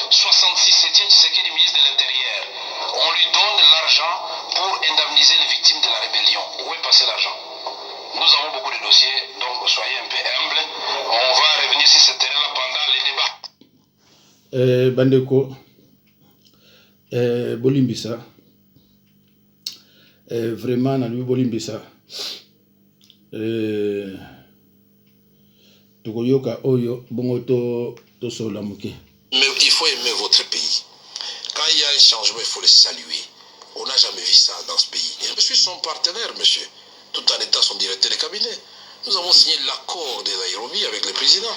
66, Étienne Tshisekedi, ministre de l'Intérieur. On lui donne l'argent pour indemniser les victimes de la rébellion. Où est passé l'argent? Nous avons beaucoup de dossiers, donc soyez un peu humbles. On va revenir sur ce terrain-là pendant les débats. Bandeko, Bolimbisa, vraiment, na lui Bolimbisa, Tokoyoka Oyo, Bongoto, Tosola Muke. Mais il faut aimer votre pays. Quand il y a un changement, il faut le saluer. On n'a jamais vu ça dans ce pays. Et je suis son partenaire, monsieur, tout en étant son directeur de cabinet. Nous avons signé l'accord de Nairobi avec le président.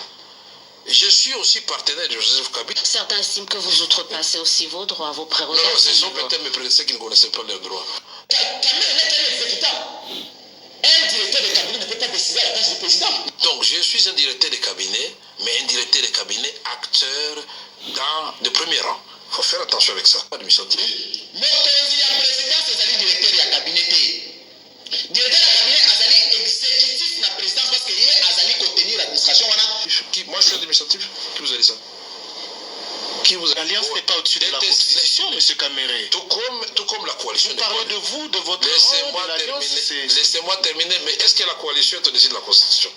Je suis aussi partenaire de Joseph Kabila. Certains estiment que vous outrepassez aussi vos droits, vos prérogatives. Non, ce sont peut-être mes prédécesseurs qui ne connaissaient pas leurs droits. Un directeur de cabinet ne peut pas décider à la place du président. Donc, je suis un directeur de cabinet, mais un directeur de cabinet acteur de premier rang. Il faut faire attention avec ça. Administratif. Mais le président, c'est directeur de cabinet. Directeur de cabinet, c'est exécutif de la présidence parce qu'il est contenir l'administration. Moi, je suis administratif. Qui vous a dit ça? L'alliance n'est pas au-dessus de la constitution, M. Caméré. Tout comme la coalition. Vous parlez de vous, de votre rôle, Laissez-moi terminer, mais est-ce que la coalition est au-dessus de la constitution?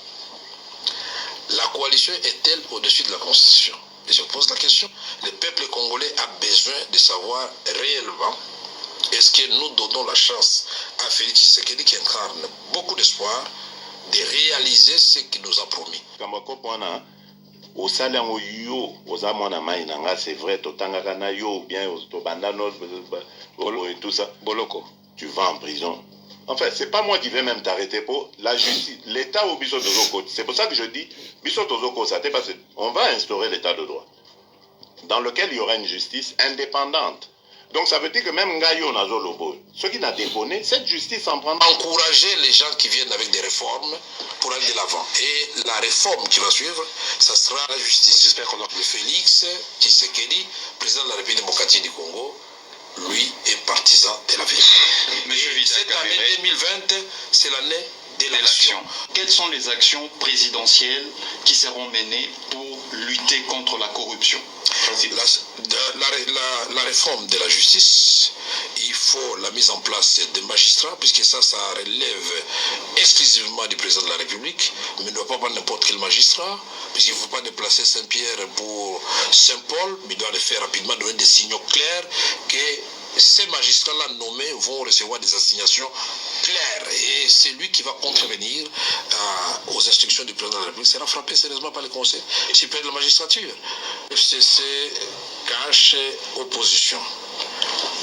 La coalition est-elle au-dessus de la constitution? Et je pose la question. Le peuple congolais a besoin de savoir réellement est-ce que nous donnons la chance à Félix Tshisekedi qui incarne beaucoup d'espoir de réaliser ce qu'il nous a promis. Au salaire yo aux amona mainanga c'est vrai totangaka na yo bien to bandano et tout ça boloko tu vas en prison. En fait, c'est pas moi qui vais même t'arrêter pour la justice, l'état au biso tozoko. C'est pour ça que je dis biso tozoko ça parce qu'on va instaurer l'état de droit dans lequel il y aura une justice indépendante. Donc ça veut dire que même Ngayo Nazolobo, ceux qui n'a déponné, cette justice en prend. Encourager les gens qui viennent avec des réformes pour aller de l'avant. Et la réforme qui va suivre, ça sera la justice. J'espère qu'on a le Félix Tshisekedi, président de la République démocratique du Congo, lui est partisan de la vérité. Cette année 2020, c'est l'année de l'action. Quelles sont les actions présidentielles qui seront menées pour lutter contre la corruption? La réforme de la justice, il faut la mise en place des magistrats, puisque ça relève exclusivement du président de la République, mais ne doit pas prendre n'importe quel magistrat, puisqu'il ne faut pas déplacer Saint-Pierre pour Saint-Paul, mais il doit le faire rapidement, donner des signaux clairs que ces magistrats-là nommés vont recevoir des assignations claires. Et c'est lui qui va contrevenir aux instructions du président de la République. Sera frappé sérieusement par le Conseil supérieur de la magistrature. FCC cache opposition,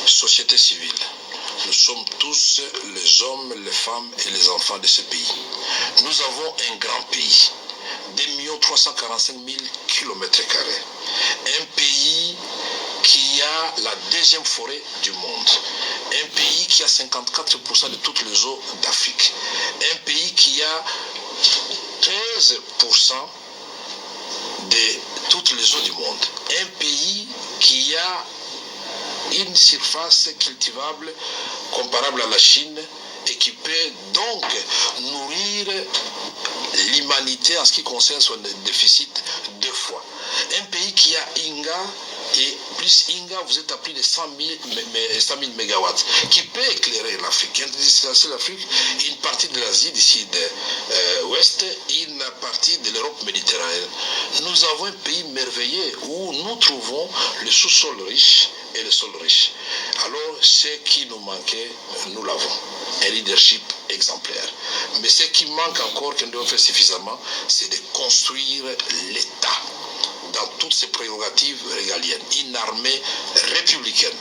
société civile. Nous sommes tous les hommes, les femmes et les enfants de ce pays. Nous avons un grand pays, 2 345 000 km². Un pays qui a la deuxième forêt du monde. Un pays qui a 54% de toutes les eaux d'Afrique. Un pays qui a 13% de toutes les eaux du monde. Un pays qui a une surface cultivable comparable à la Chine et qui peut donc nourrir l'humanité en ce qui concerne son déficit 2 fois. Un pays qui a Inga, et plus Inga, vous êtes à plus de 100 000 mégawatts, qui peut éclairer l'Afrique, l'Afrique, une partie de l'Asie du sud-ouest, une partie de l'Europe méditerranéenne. Nous avons un pays merveilleux où nous trouvons le sous-sol riche et le sol riche. Alors, ce qui nous manquait, nous l'avons. Un leadership exemplaire. Mais ce qui manque encore, que nous devons faire suffisamment, c'est de construire l'État dans toutes ses prérogatives régaliennes. Une armée républicaine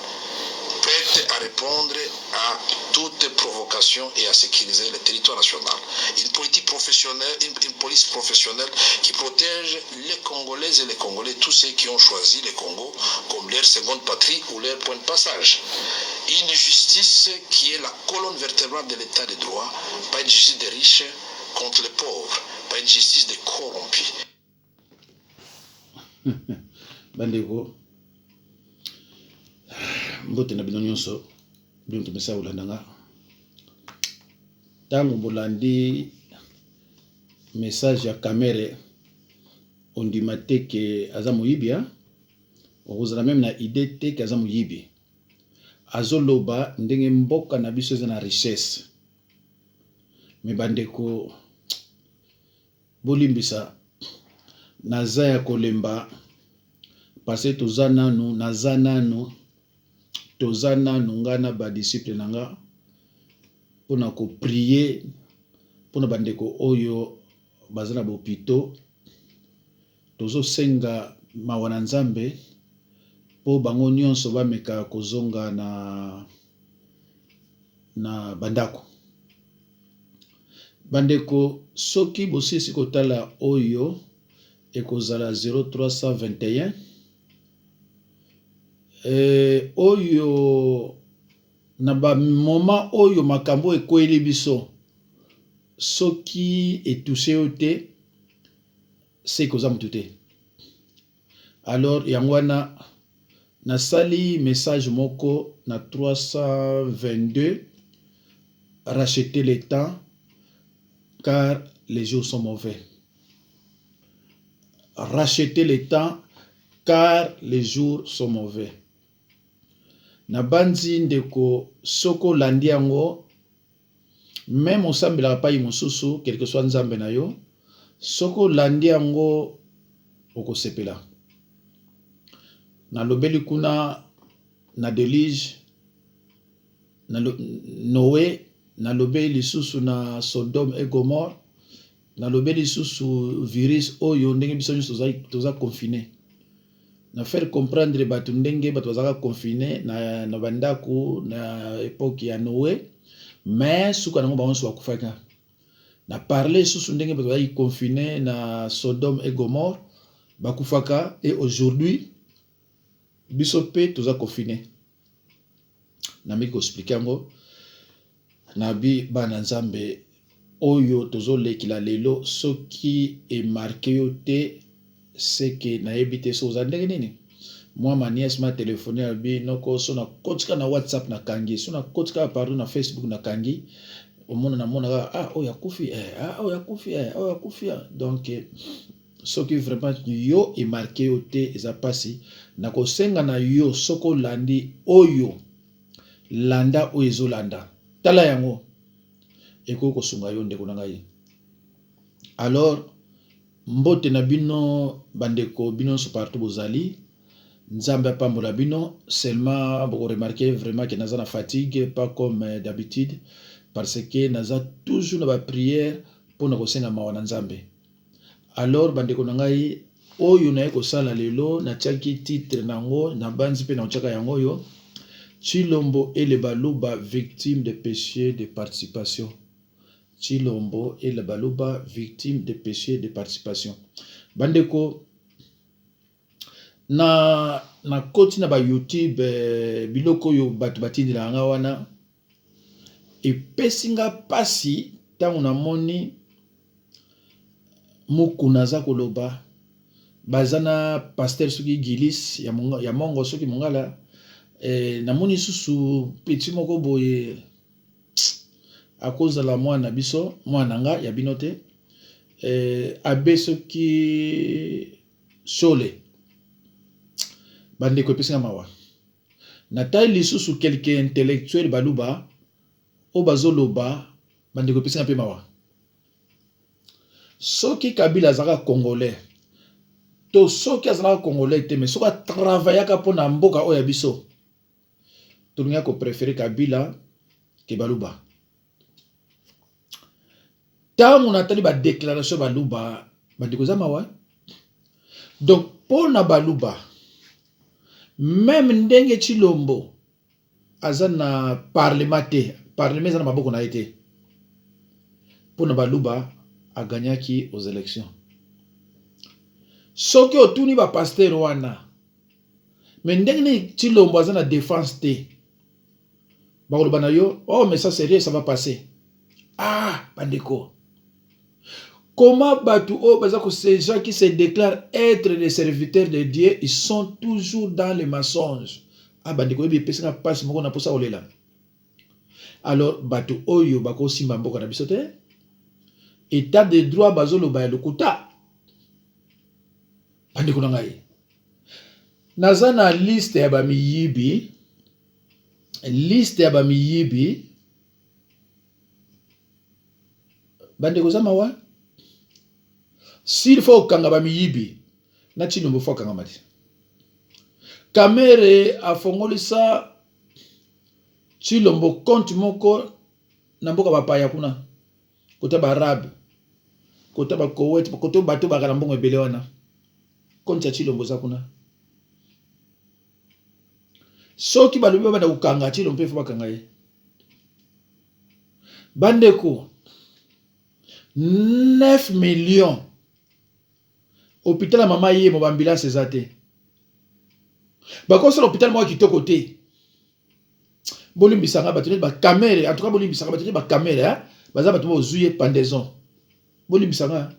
prête à répondre à toute provocation et à sécuriser le territoire national. Une politique professionnelle, une police professionnelle qui protège les Congolaises et les Congolais, tous ceux qui ont choisi le Congo comme leur seconde patrie ou leur point de passage. Une justice qui est la colonne vertébrale de l'état de droit, pas une justice des riches contre les pauvres, pas une justice des corrompus. Bandeko mbote na bino nyonso bino tumesa ulandanga tango bolandi message ya Kamere ondima te ke aza moyibia okozala même na idée te kaza moyibi azoloba ndenge mboka na biso eza na richesse me bandeko bolimbisa naza ya kolemba parce toza nanu naza nanu toza nanu nga na badisciple na nga mpona koprier mpona bandeko oyo baza na bopito tozosenga mawa na nzambe mpo bango nyonso bameka kozonga na bandako. Bandeko soki bosisi kotala oyo ekozala 0321 oyo na ba moment oyo makambo ekweli biso soki etouche yo te c'est koza mutu te. Alors yangwana nasali message moko na 322 racheter le temps car les jours sont mauvais. Racheter le temps car les jours sont mauvais. Na banzi ndeko soko landi yango même osambela pa mosusu quelque soit nzambe na yo soko landi yango okosepela. Na lobeli kuna na Delige na Noé na lobeli lisusu na Sodome et Gomorre na lobeli lisusu virus oyo ndenge biso nyonso toza confiné na faire comprendre batu ndenge batu bazaka confiné na bandako na époque ya Noé mais suka nango bango so bakufaka na parler lisusu ndenge batu bazaki confiné na Sodome et Gomorre bakufaka et aujourd'hui biso pe toza confiné na miko expliquer yango na bi bana nzambe oyo tozolekila lelo soki e marqué yo te c'est que na ebité so za ndenge nini moi ma nièce m'a téléphoné à bi noko so na kotika na WhatsApp na kangi so na kotika pardon na Facebook na kangi omona na mona oya kufi oya kufi donc soki vraiment yo e marqué yo te eza pasi na kosenga na yo soko landi oyo landa oyo ezolanda tala yango eko kosunga yo ndeko na ngai. Alors mbote na bino bandeko bino so partout bozali nzambe apambola bino seulement boko remarquer vraiment que naza na fatigue pas comme d'habitude parce que naza toujours na ba prière pour na kosenga mawa na nzambe. Alors bandeko na ngai oyo na ekosala lelo na tiaki titre nango na banzi pe na ochaka yango yo Chilombo et le Baluba victime de péché de participation. Chilombo et le Baluba victime de péché de participation. Bandeko na koti na ba YouTube biloko yo batu batindi la nga wana e pesinga pasi tangu na moni mukuna za koloba bazana pasteur soki Gilis ya mongo soki mongala na moni susu petit moko boye à cause de la mwana biso mwana nga ya binote abeso ki sole bande ko pesinga mawa na taille lisusu quelqu'un intellectuel baluba o bazoloba bande ko pesinga pe mawa soki Kabila zaka congolais to soki azala congolais te mais soka travaillaka pona mboka oya biso tolinga ko préférer Kabila ke Baluba. Tangu natali ba déclaration Baluba bandeko za mawa. Donc pona Baluba même ndenge Chilombo azana parlementaire parlement za maboko na été pona Baluba a gagné aux élections. Soki otuni ba pasteur wana mais ndenge Chilombo azana défense te bakoloba na yo oh mais ça sérieux ça va passer bandeko comment batu ces gens qui se déclarent être des serviteurs de Dieu ils sont toujours dans les mensonges bandeko ebi pesinga passe moko na posa olela. Alors batu oyo bako simba mboka na biso te état de droit bazoloba ya lokuta bandeko na ngai naza na liste ya bamiyibi, liste ya bamiyibi, bande kozama wa? S'il faut kanga bamiyibi, na Tshilombo faut kanga mati. Kamere afongolisa Tshilombo compte moko na mboka bapaya kuna. Kota ba Arabe, kota ba Kuwait, kota bato bakala mbongo ebele wana. Compte ya Tshilombo za kuna. Soki balobi bana ukanga Tshilombo mpe bakanga ye. Bandeko 9 millions. Hôpital mama ye mo ambulance ezate. Bakoso l'hôpital moi kitoko te. Bolimbisanga batone ba caméra, en tout cas bolimbisanga batone ba caméra, baza bato ozuye pendaison. Bolimbisanga.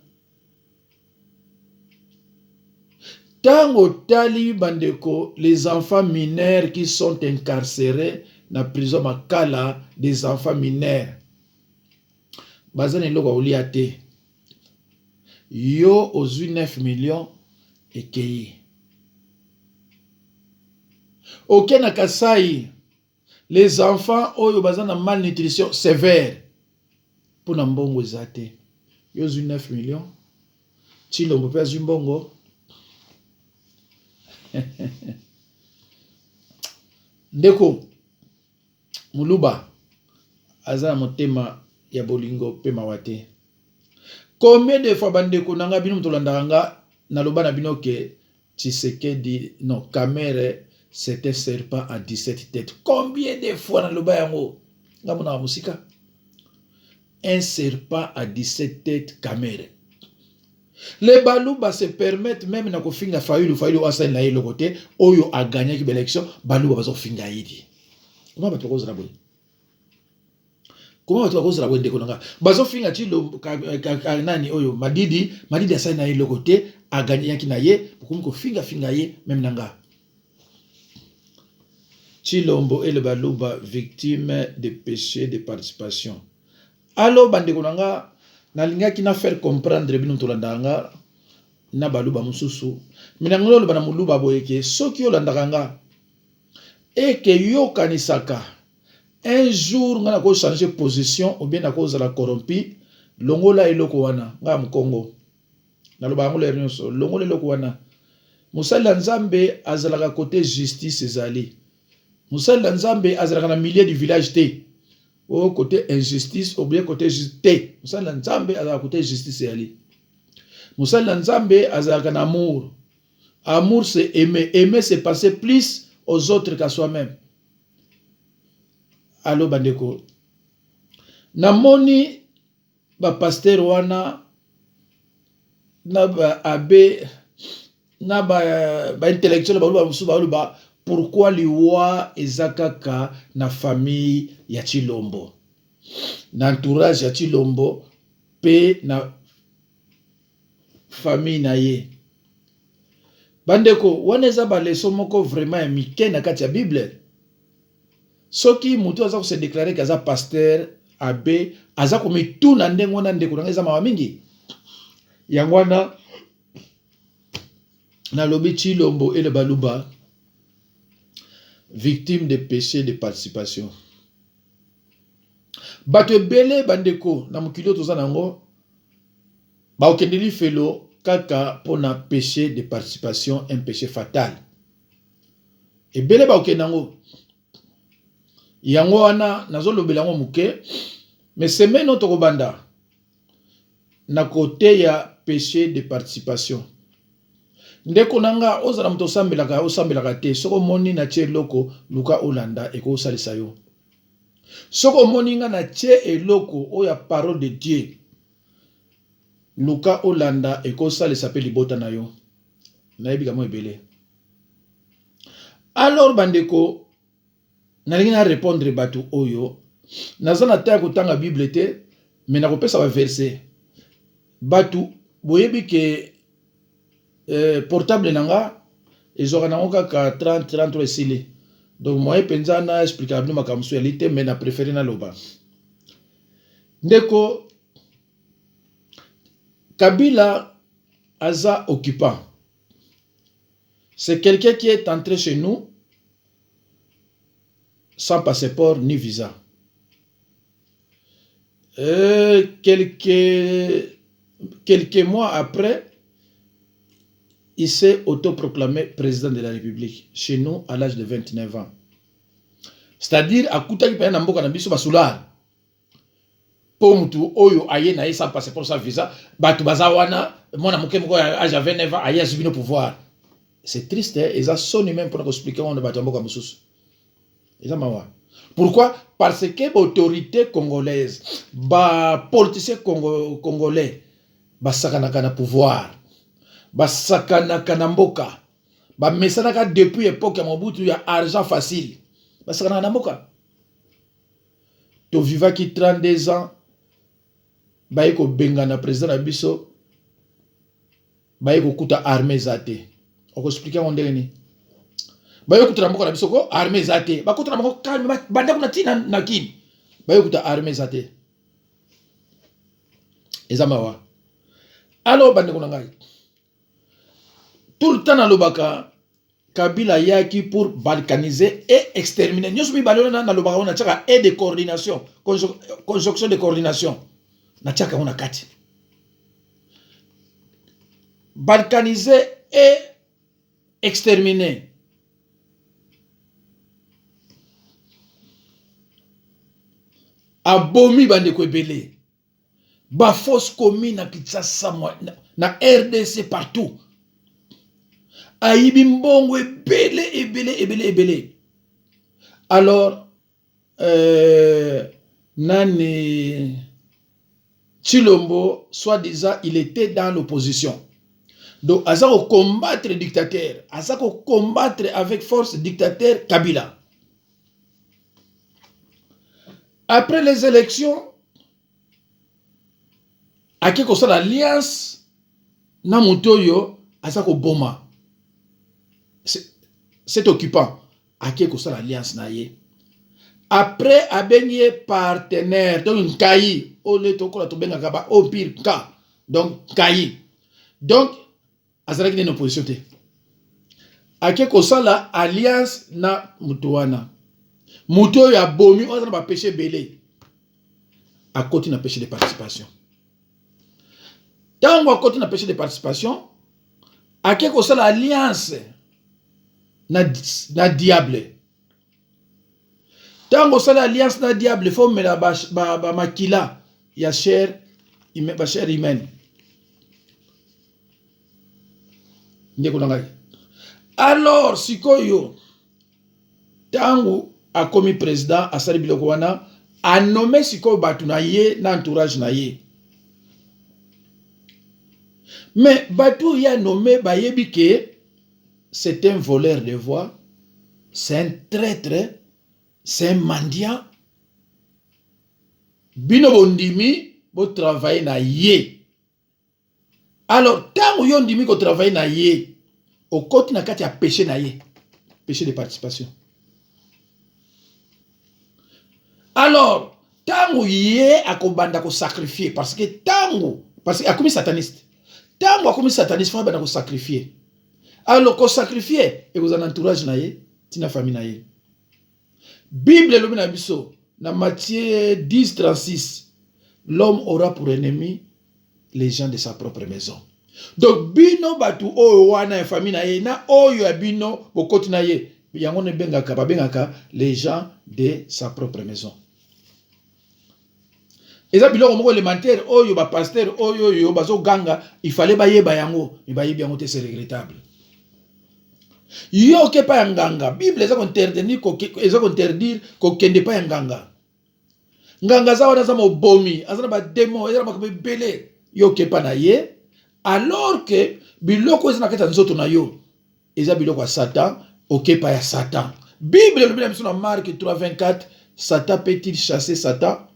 Tango tali bandeko, les enfants mineurs qui sont incarcérés na prison makala des enfants mineurs. Bazane loko oliate. Yo ozui 9 millions ekei. Ok na Kasai, les enfants oyo bazana malnutrition sévère. Pour na mbongo ezate. Yo ozui 9 millions. Tshilombo pe azui mbongo. Ndeko Muluba azana motema ya bolingo pe mawate. Combien de fois bandeko nanga bino mtolandanga na loba na bino ke Tshisekedi non Kamere c'était serpent à 17 têtes. Combien de fois na loba yango ngamona musika? Un serpent à 17 têtes Kamere. Les Baluba se permettent même na kofinga Fayulu asa na yelo côté oyo a gagné ki élection Baluba bazo finga yidi. Comment bato kozala boy? Comment bato kozala boy ndeko nanga? Bazo finga Tshilombo nani oyo Madidi asa na yelo côté a gagné yaki na ye pour ko finga ye même nanga. Tshilombo et le Baluba victimes de péchés de participation. Allo bandeko nanga na linga ki na faire comprendre bino tolandanga na Baluba mususu minangolo bana muluba boyeke soki yolandaka nga et que yo kanisaka un jour nga na ko changer position ou bien na ko zala corrompu longola eloko wana nga mkongo na loba ngolo ernso longola eloko wana musala nzambe azalaka côté justice ezali musala nzambe azalaka na milieu du village te. Au côté injustice ou bien côté justice. Musala nzambe azalaka côté justice yali. Musala nzambe azalaka na amour. Amour c'est aimer. Aimer c'est passer plus aux autres qu'à soi-même. Allo bandeko. Namoni ba pasteur wana na ba abbé na ba intellectuel ba pourquoi liwa ezakaka na famille ya Tshilombo na entourage ya Tshilombo pe na famille na ye bandeko wana eza ba leçon moko vraiment ya mike na kati ya Bible. Soki mutu aza ko se déclarer kaza pasteur abbé aza ko mituna ndengo na ndeko na eza mawa mingi yangwana na lobi Tshilombo et le Baluba victime de péché de participation. Bato ebele bandeko na mokili toza nango ba okendeli felo kaka pona péché de participation, un péché fatal. Ebele ba okendango yango wana nazolobela ngo muke mais semaine toko banda na côté ya péché de participation. Ndeko nanga ozala mto osambelaka te soko moni na tie eloko luka olanda eko salisa yo. Soko moni nga na tie eloko oya parole de Dieu luka olanda eko salisa pe libota na yo. Na yebi kamo ebele. Alors bandeko nalingi na répondre batu oyo nazana ta kotanga Bible te mais na kopesa ba verset. Batu boyebi ke portable nanga ezora nango kaka 30 esili donc moi penza na explica bino makambo ya lite mais na préféré na loba ndeko Kabila aza occupant C'est quelqu'un qui est entré chez nous sans passeport ni visa. Quelques mois après, il s'est autoproclamé président de la République, chez nous à l'âge de 29 ans. C'est-à-dire, à Koutaki Paya Namboka Nabiso Basular, pour mutu oyo aye na sans passeport sans visa, batu bazawana, mon amoké moko âge à 29 ans, aye azibino pouvoir. C'est triste, hein? Et ça sonne même pour nous expliquer on ne batu mboka mususu. Et ça mawa. Pourquoi? Parce que l'autorité congolaise, ba politicien congolais, ba sakanaka na pouvoir, ba sakanaka na mboka, ba mesanaka depuis époque ya Mobutu ya argent facile, ba sakanaka na mboka. To viva qui 32 ans, ba yeko benga na président na biso, ba yeko kuta armée zate. On va expliquer on ndeni. Bayo kutra moko na bisoko armée zate ba kutra moko calme banda kuna tina na kin bayo kuta armée zate ezamawa alors bande kuna ngai tout le temps na lobaka Kabila yaki pour balkaniser et exterminer nyoso mi balona na lobaka na chaka et de coordination conjonction de coordination na chaka on kati balkaniser et exterminer. Abomi bande kwebele. Ba fausse commune na Kinshasa na RDC partout. Aibi mbongo ebele. Alors Nani Chilombo, soi-disant, il était dans l'opposition. Donc, à ça combattre le dictateur, à ça combattre avec force le dictateur Kabila. Après les élections, à qui ça l'alliance na montoyo à ça boma. Cet occupant à qui ça l'alliance na ye. Après a baigné partenaire donc une caï au leto ko la to benga kaba au pire cas donc caï. Donc azala qui une opposition te. À qui ça la alliance na mutuana. Muto ya bomi on va pêcher belé à côté na pêcher de participation. Tant à côté na pêcher de participation à qui ça l'alliance na diable. Tant que l'alliance na diable, il faut me la makila ya chair humaine. Alors, si koyo tango a commis président a sali biloko wana a nommé siko batu na ye na entourage na ye. Mais batu ya nommé bayebi ke c'est un voleur de voix, c'est un traître. C'est un mendiant. Bino bondimi, bo travailler na ye. Alors, tant yon dimi ko travailler na ye, au côté na kati a péché na ye. Péché de participation. Alors, tant ye a ko banda ko sacrifier parce que a commis sataniste. Tant a commis sataniste, faut banda ko sacrifier. Alors, ko sacrifier et vous en entourage na ye, tina famille na ye. Bible le binabiso na Matthieu 10:36 l'homme aura pour ennemi les gens de sa propre maison. Donc bino batu oyo wana famille na ye na oyo ya bino bokoti na ye yango ne bengaka les gens de sa propre maison. Eza biloko moko élémentaire oyo ba pasteur oyo yo bazo ganga il fallait bayeba yango mais bayebi yango te c'est regrettable. Yo ke pa nganga Bible eza interdire ko kende pa nganga nganga za wana za mobomi azana ba démon eza ba belé yo ke pa na ye alors que biloko eza na kata nzoto na yo eza biloko ya Satan oke pa ya Satan. Bible le biso na Marc 3:24 Satan peut-il chasser Satan?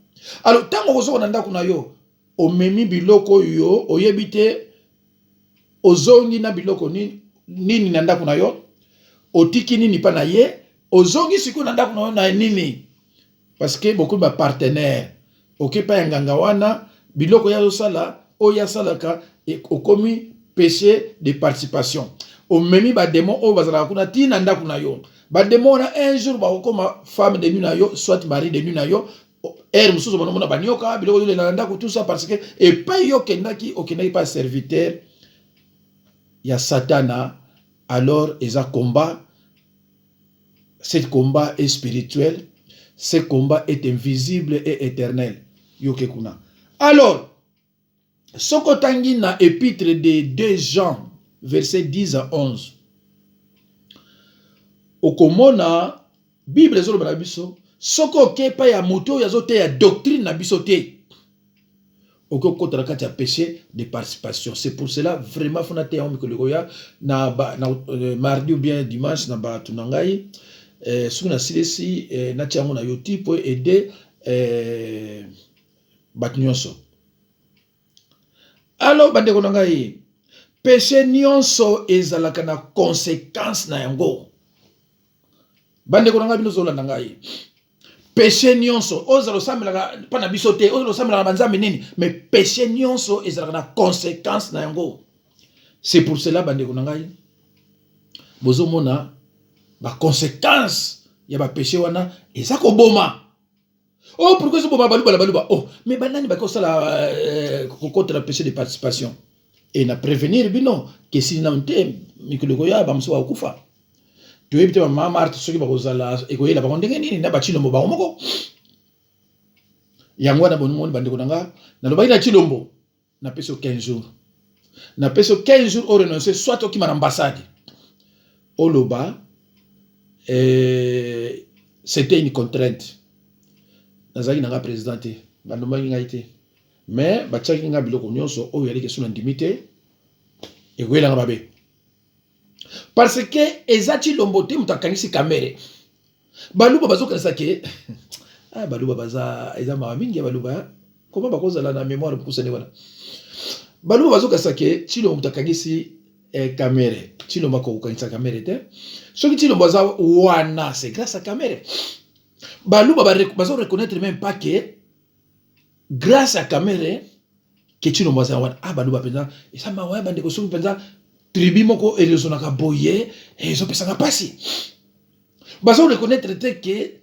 Alors tango kozo na ndako na yo omemi biloko yo oyebite ozongi na biloko nini na ndako na yo otiki nini pa na ye ozongi siku na ndako na yo na nini parce que beaucoup de partenaires oke pa nganga wana biloko ya sala oya salaka et okomi péché de participation au memi ba démon o bazala kuna tina nda kuna yo ba démon na un jour ba koma femme de nuit na yo soit mari de nuit na yo mususu bono mona banyoka biloko yo na nda tout ça parce que et pas yo kendaki okendaki pas serviteur ya satana alors ils a combat. Ce combat est spirituel, ce combat est invisible et éternel. Yokekuna. Alors, soko tangi na épître de 2 Jean, verset 10 à 11. Okomona, Bible ezolo bana biso, soko ke pa ya moto ya zote ya doctrine na biso te. Oko kota na kati ya péché de participation. C'est pour cela vraiment fona te ya mikolo ya na mardi ou bien dimanche na ba tunangai. Soki na silesi nati yango na yo ti po aider bato nyonso. Alors bandeko na ngai, péché nyonso ezalaka na conséquence na yango. Bandeko na ngai bino zolanda ngai, péché nyonso ozalo samelaka pa na biso te, ozalo samelaka banzambe nini, mais péché nyonso ezalaka na conséquence na yango. C'est pour cela bandeko na ngai bozomona ba conséquence ya ba péché wana eza ko boma. Oh pourquoi ce boma baluba oh mais banani ba ko sala contre le péché de participation et na prévenir bino que si na nte mikolo ya ba mso wa kufa to yebite ba mama art soki ba ko sala e ko yela ba ndenge nini na ba chilombo ba moko yango na bonumoni bandeko nanga na loba ina chilombo na peso 15 jours na peso 15 jours au renoncer soit to ki ma ambassade oloba. C'était une contrainte. Nazaki nanga présidenté, bandomaki ngai te. Mais batiaki nga biloko nyonso oyo yali question na ndimité et kwelanga babe. Parce que ezati lombote mutakangisi kamere. Baluba bazokanisa ke baluba baza eza mamingi baluba. Comment bakozala na mémoire pour kusene wana. Baluba bazokanisa ke chilo mutakangisi kamere. Chilo mako kukanisa kamere te. Soki chilo baza wana c'est grâce à kamere. Baluba bazo reconnaître même pas que grâce à kamere que chilo baza wana baluba penza esa mawa bandeko soki penza tribu moko elezonaka boye ezo pesanga pasi. Bazo reconnaître te que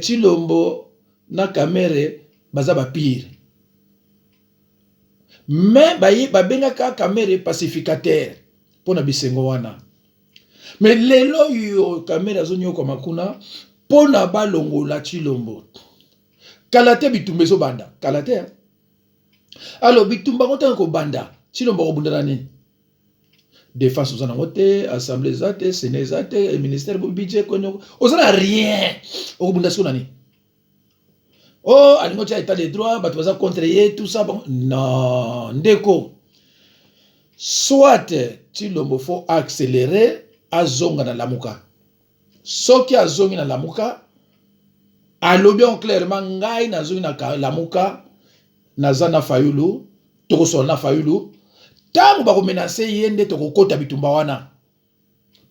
chilombo na kamere baza ba pire. Mais babengaka kamere pacificateur pona bisengo wana. Mais lelo yo kamera zonyo kwa makuna pona balongo la chilombo. Kalate bitumbe zo banda. Kalate. Alors bitumba ngota ko banda. Chilombo ko bunda nani? Défense aux anote, assemblée zate, sénat zate, ministère du budget konyo. Ozana rien. Ko bunda so nani? Oh, alingo tia état de droit, batu baza contre ye tout ça bon. Non, ndeko. Soit chilombo faut accélérer azonga na lamuka. Soki azongi na lamuka, alobi en clairement ngai na zongi na lamuka, nazana fayulu, toko na fayulu, tango bako menacer yende toko kota bitumba wana.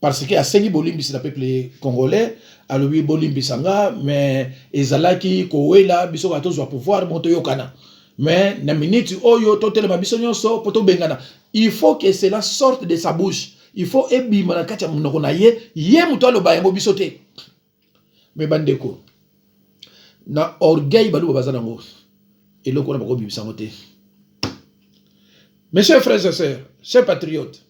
Parce que asengi bolimbisi na peuple congolais, alobi bolimbisa nga, mais ezalaki kowela biso ka tozwa pouvoir moto yokana. Mais na minute oyo totelema biso nyonso poto bengana. Il faut que cela sorte de sa bouche. Il faut ebima na kati ya munoko na ye muto aloba yango biso te. Mais bandeko na orgueil baluba bazana ngo eloko na bako bibisa ngo te. Mes chers frères et sœurs, chers patriotes,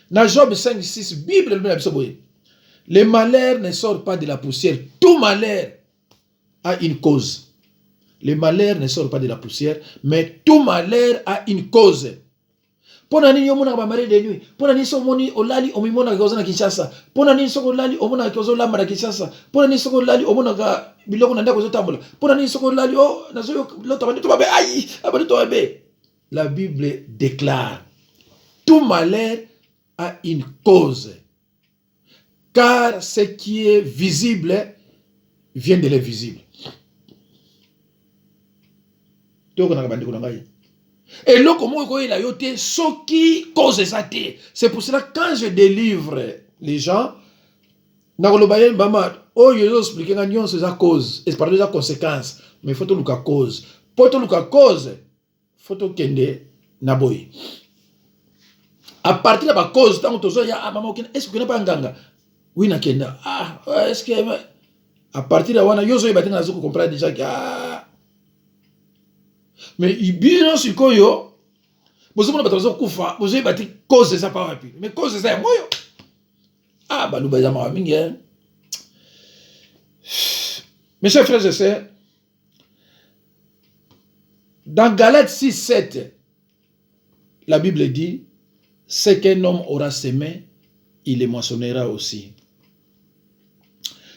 dans Job 5:6, Bible le biso boye. Le malheur ne sort pas de la poussière. Tout malheur a une cause. Le malheur ne sort pas de la poussière, mais tout malheur a une cause. Pona nini yomona ba mari de nuit? Pona nini somoni olali omimona koza na Kinshasa? Pona nini soko olali omona kozo lamba na Kinshasa? Pona nini soko olali omona ka biloko na ndako zotambola? Pona nini soko olali nazo loto bantu babe ayi, abantu babe. La Bible déclare tout malheur a une cause. Car ce qui est visible vient de l'invisible. Et là, comment il a yoté ce qui cause ça. C'est pour cela quand je délivre les gens, oh, je vais expliquer la cause et parler de la conséquence. Mais il faut que la cause. Pour que la cause, il faut que kende naboy. À partir de la cause, tant que tu as maman, est-ce que tu n'as pas un ganga? Oui, nakenda. Ah, est-ce que. À partir de là, yozo ibati na zuko comprendre déjà que. Mais ibino sikoyo, vous avez besoin de kufa, vous avez bâti cause de ça par rapport. Mais cause de ça, moi yo. Ah, bah, nous bazama mingi. Mes chers frères et sœurs, dans Galates 6, 7, la Bible dit, ce qu'un homme aura semé, il les moissonnera aussi.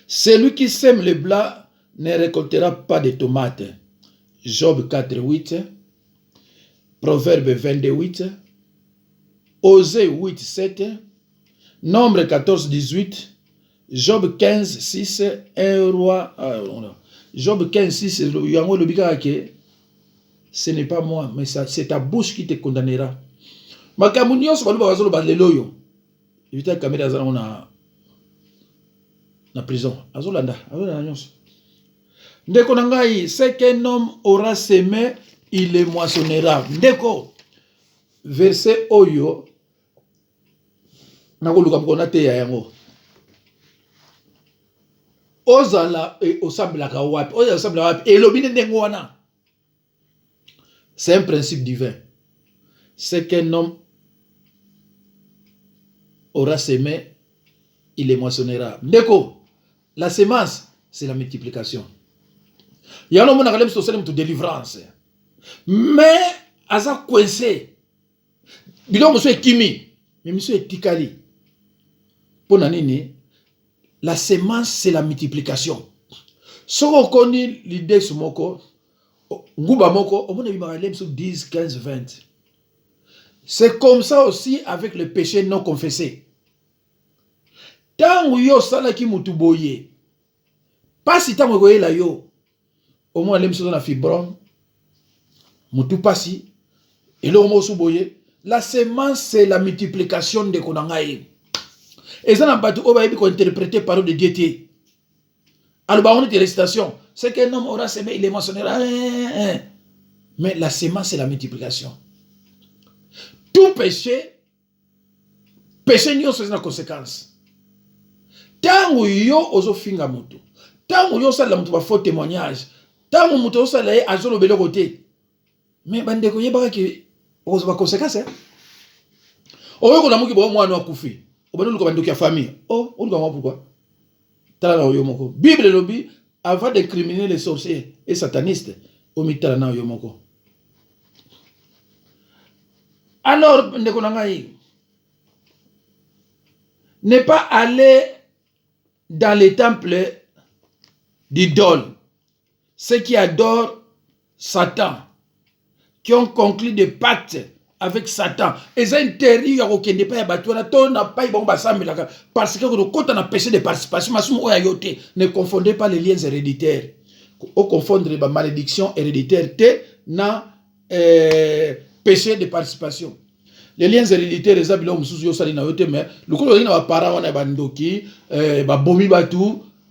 Celui qui sème le blanc ne récoltera pas de tomates. Job 4, 8, Proverbe 22, 8, Osée 8, 7, Nombre 14, 18, Job 15, 6, 1 roi. Job 15, 6, ce n'est pas moi, mais c'est ta bouche qui te condamnera. Makamunio, c'est pas le loyo. Évitez la caméra dans la prison. Azolanda. Ndeko nangai, c'est qu'un homme aura semé, il les moissonnera. Ndeko, verset Oyo, nakoluka mkonate ya yango. Ozala et osambla wapi. Ozala osambla wapi. Et l'obine ndengo wana. C'est un principe divin. C'est qu'un homme aura semé, il les moissonnera. Ndeko, la semence, c'est la multiplication. Il y a un homme qui a une délivrance. Mais, aza coincé. Bilo monsieur est kimi. Mais monsieur est tikali. Pour nanini, la semence, c'est la multiplication. Si on connaît l'idée sur moko, nguba moko, on a 10, 15, 20. C'est comme ça aussi avec le péché non confessé. Tant où yo sala ki mutu boye, pas si tant où la yo, au moins l'aime sur la fibron, mutu pasi, et le homo sou boye, la semence c'est la multiplication de konangaye. Et ça n'a pas tout qu'on interpréter parole de Dieu. Alors, on est de récitation. C'est qu'un homme aura semé, il est mentionnera. Mais la semence, c'est la multiplication. Tout péché, péché n'y a pas de conséquence. Tant où yo ozo finga mutu, tant où yo sa la mutu va faux témoignage, tant où mutu sa la azo lo belo côté. Mais bande ko yeba ki ozo va conséquence. Oyo ko na muki bo mwana akufi. Obano luka bandoki ya famille. Oh, on va pourquoi? Tala na yo moko. Bible lobi avant de criminer les sorciers et satanistes, omitala na yo moko. Alors, ne pas aller dans les temples d'idoles, ceux qui adorent Satan, qui ont conclu des pactes avec Satan. Et c'est interdit à aucun des pays parce que quand on a péché de participation, ne confondez pas les liens héréditaires. Au confondre les malédictions héréditaires, na péché de participation. Les liens héréditaires, les habitants de Soussio Salina, mais le coup de parents, on a bandoki, bomi batu,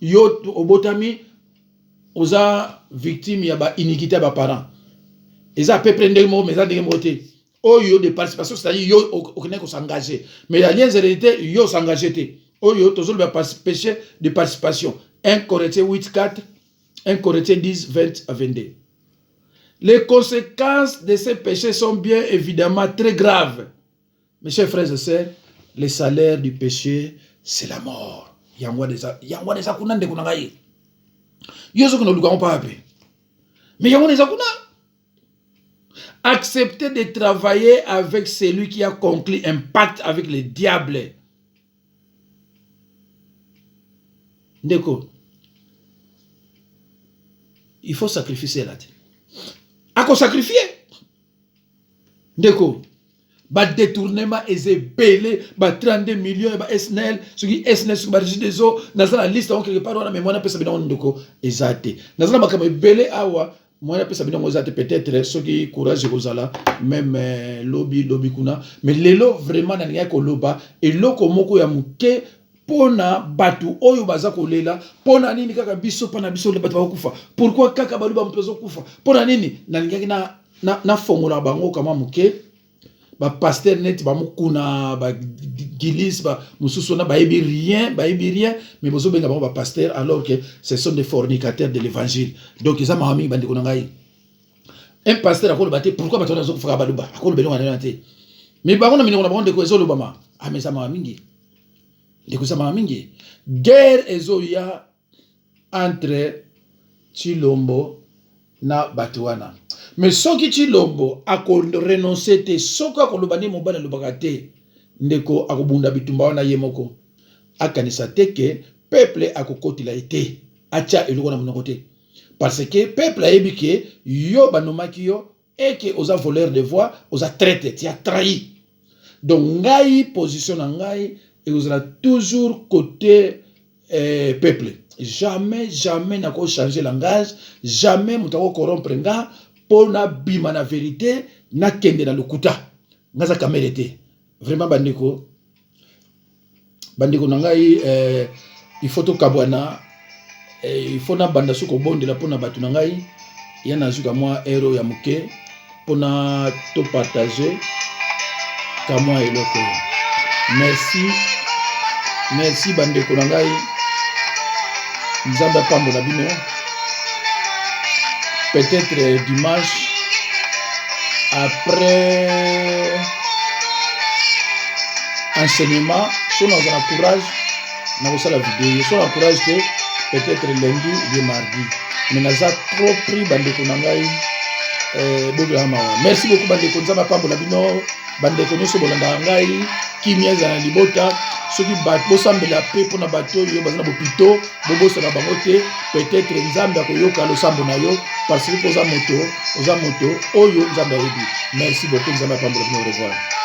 yo obotami, oza victime, ya ba iniquité ba parents. Ils ont peu prendre des mots, mais ils ont des mots. Oh, yo de participation, c'est-à-dire yo aucun qui s'engager. Mais les liens héréditaires, yo s'engager. Oh, yo toujours le péché de participation. 1 Corinthiens 8, 4, 1 Corinthiens 10, 20 à 22. Les conséquences de ces péchés sont bien évidemment très graves. Mes chers frères et sœurs, le salaire du péché, c'est la mort. Yangwa des akunan de kunangaye. Yozo kuno luka pas apé. Mais yangwa des akunan. Accepter de travailler avec celui qui a conclu un pacte avec le diable. D'accord. Il faut sacrifier là. À quoi sacrifier? D'accord. Ba détournement est belé, ba 32 millions, ba SNL, ce qui SNL sur le des eaux, dans la liste, on quelque part, on a mais moi, on a pas bien ndeko, exacté. Dans la makama belé awa, moi, on a pas bien exacté peut-être, ceux qui courage aux même lobby kuna, mais les lots vraiment n'a rien que loba, et l'eau comme moko ya muke, pona batu oyo baza kolela, pona nini kaka biso, pona biso le batu bakufa. Pourquoi kaka balu ba mpezo kufa? Pona nini, na fongola bango kama muke, ba pasteur net ba mukuna ba gilis ba mususona ba ebi rien mais bozo benga ba pasteur alors que ce sont des fornicateurs de l'évangile. Donc ils ont mis bandi konangai. Un pasteur a kolobate pourquoi ba tona zo faka baluba akolobeli ngana te. Mais ba kona minoko na ba ndeko ezolo bama. Ah mais ça m'a mingi. Ndeko ça m'a mingi. Guerre ezoya entre Chilombo na Batuana. Mais soki Chilombo a renoncé te soka kolobani mobana lobakate ndeko akobunda bitumba wana yemoko akanisa teke peuple akokotila ete acha eloko na monoko te parce que peuple ayebi yo banomaki yo et que oza voleur de voix oza traité tu as trahi. Donc ngai position na ngai et ozala toujours côté peuple. Jamais n'a ko changer langage, jamais mutako corrompre nga pona bima na vérité na kende na lokuta. Ngaza kamerete. Vraiment bandeko nangai il faut to kabwana il faut na banda suko bonde la pona batu nangai yana zuka moi hero ya muke pona to partager kama eloko. Merci bandeko nangai. Nzamba pambo na bino. Peut-être dimanche après enseignement, si on a courage, on a la vidéo. Si on a courage, peut-être lundi ou mardi. Mais on a trop pris bandeko nangai. Merci beaucoup bandeko nzamba pambo na bino. Bandeko nyoso bolanda ngai kimia za libota. Soki bat bosambela pe pona bato yo bazana bopito bobosana bango te peut-être nzambe akoyoka losambo na yo parce que oza moto oyo nzambe ayebi. Merci beaucoup nzambe pambo na bino. Au revoir.